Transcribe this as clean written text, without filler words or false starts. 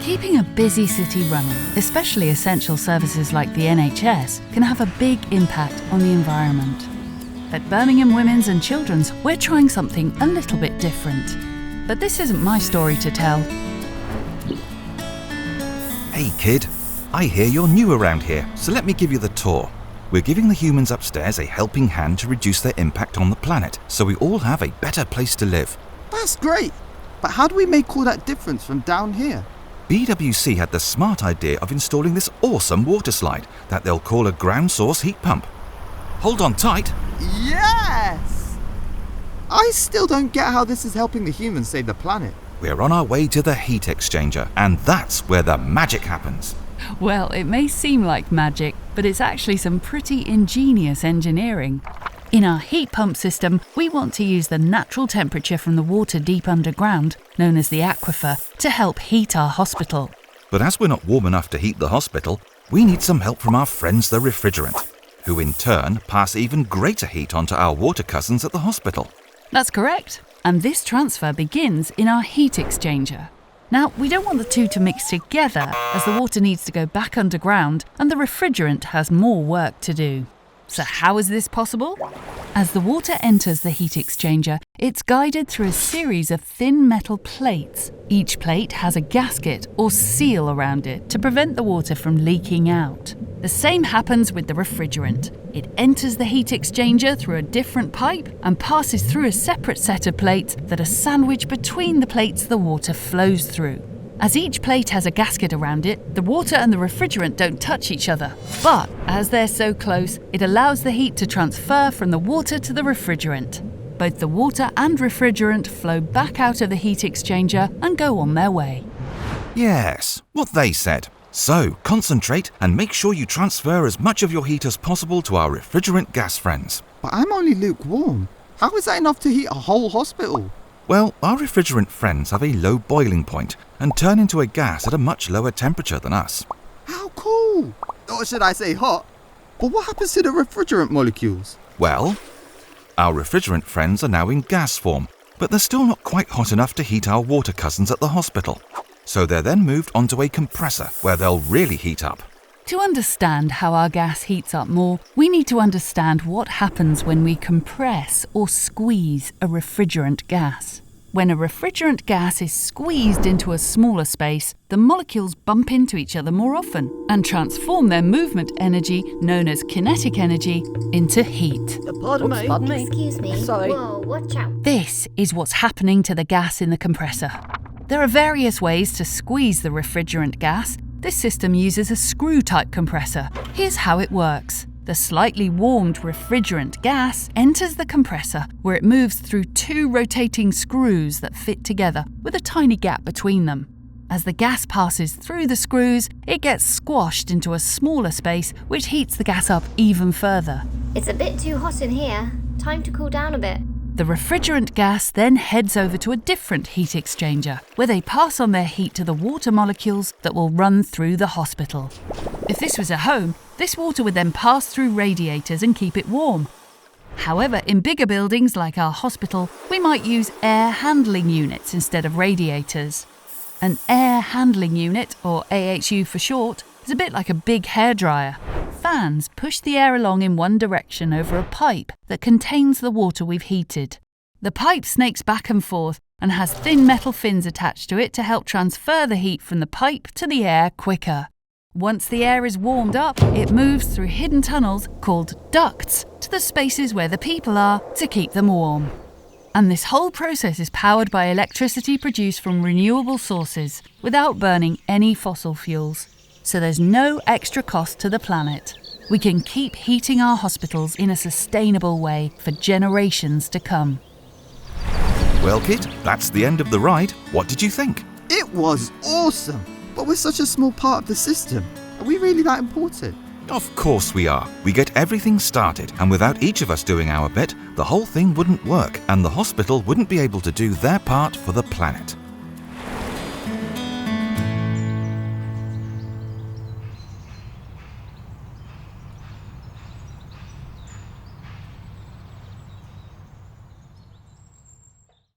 Keeping a busy city running, especially essential services like the NHS, can have a big impact on the environment. At Birmingham Women's and Children's, we're trying something a little bit different. But this isn't my story to tell. Hey kid, I hear you're new around here, so let me give you the tour. We're giving the humans upstairs a helping hand to reduce their impact on the planet, so we all have a better place to live. That's great, but how do we make all that difference from down here? BWC had the smart idea of installing this awesome water slide that they'll call a ground source heat pump. Hold on tight. Yes! I still don't get how this is helping the humans save the planet. We're on our way to the heat exchanger, and that's where the magic happens. Well, it may seem like magic, but it's actually some pretty ingenious engineering. In our heat pump system, we want to use the natural temperature from the water deep underground, known as the aquifer, to help heat our hospital. But as we're not warm enough to heat the hospital, we need some help from our friends the refrigerant, who in turn pass even greater heat onto our water cousins at the hospital. That's correct. And this transfer begins in our heat exchanger. Now, we don't want the two to mix together, as the water needs to go back underground and the refrigerant has more work to do. So how is this possible? As the water enters the heat exchanger, it's guided through a series of thin metal plates. Each plate has a gasket or seal around it to prevent the water from leaking out. The same happens with the refrigerant. It enters the heat exchanger through a different pipe and passes through a separate set of plates that are sandwiched between the plates the water flows through. As each plate has a gasket around it, the water and the refrigerant don't touch each other. But as they're so close, it allows the heat to transfer from the water to the refrigerant. Both the water and refrigerant flow back out of the heat exchanger and go on their way. Yes, what they said. So concentrate and make sure you transfer as much of your heat as possible to our refrigerant gas friends. But I'm only lukewarm. How is that enough to heat a whole hospital? Well, our refrigerant friends have a low boiling point and turn into a gas at a much lower temperature than us. How cool! Or should I say hot? But what happens to the refrigerant molecules? Well, our refrigerant friends are now in gas form, but they're still not quite hot enough to heat our water cousins at the hospital. So they're then moved onto a compressor where they'll really heat up. To understand how our gas heats up more, we need to understand what happens when we compress or squeeze a refrigerant gas. When a refrigerant gas is squeezed into a smaller space, the molecules bump into each other more often and transform their movement energy, known as kinetic energy, into heat. Pardon me. Excuse me. Sorry. Whoa, watch out. This is what's happening to the gas in the compressor. There are various ways to squeeze the refrigerant gas. This system uses a screw-type compressor. Here's how it works. The slightly warmed refrigerant gas enters the compressor, where it moves through two rotating screws that fit together with a tiny gap between them. As the gas passes through the screws, it gets squashed into a smaller space, which heats the gas up even further. It's a bit too hot in here. Time to cool down a bit. The refrigerant gas then heads over to a different heat exchanger, where they pass on their heat to the water molecules that will run through the hospital. If this was a home, this water would then pass through radiators and keep it warm. However, in bigger buildings like our hospital, we might use air handling units instead of radiators. An air handling unit, or AHU for short, is a bit like a big hairdryer. Fans push the air along in one direction over a pipe that contains the water we've heated. The pipe snakes back and forth and has thin metal fins attached to it to help transfer the heat from the pipe to the air quicker. Once the air is warmed up, it moves through hidden tunnels called ducts to the spaces where the people are to keep them warm. And this whole process is powered by electricity produced from renewable sources without burning any fossil fuels. So there's no extra cost to the planet. We can keep heating our hospitals in a sustainable way for generations to come. Well, kid, that's the end of the ride. What did you think? It was awesome! But we're such a small part of the system. Are we really that important? Of course we are. We get everything started, and without each of us doing our bit, the whole thing wouldn't work, and the hospital wouldn't be able to do their part for the planet.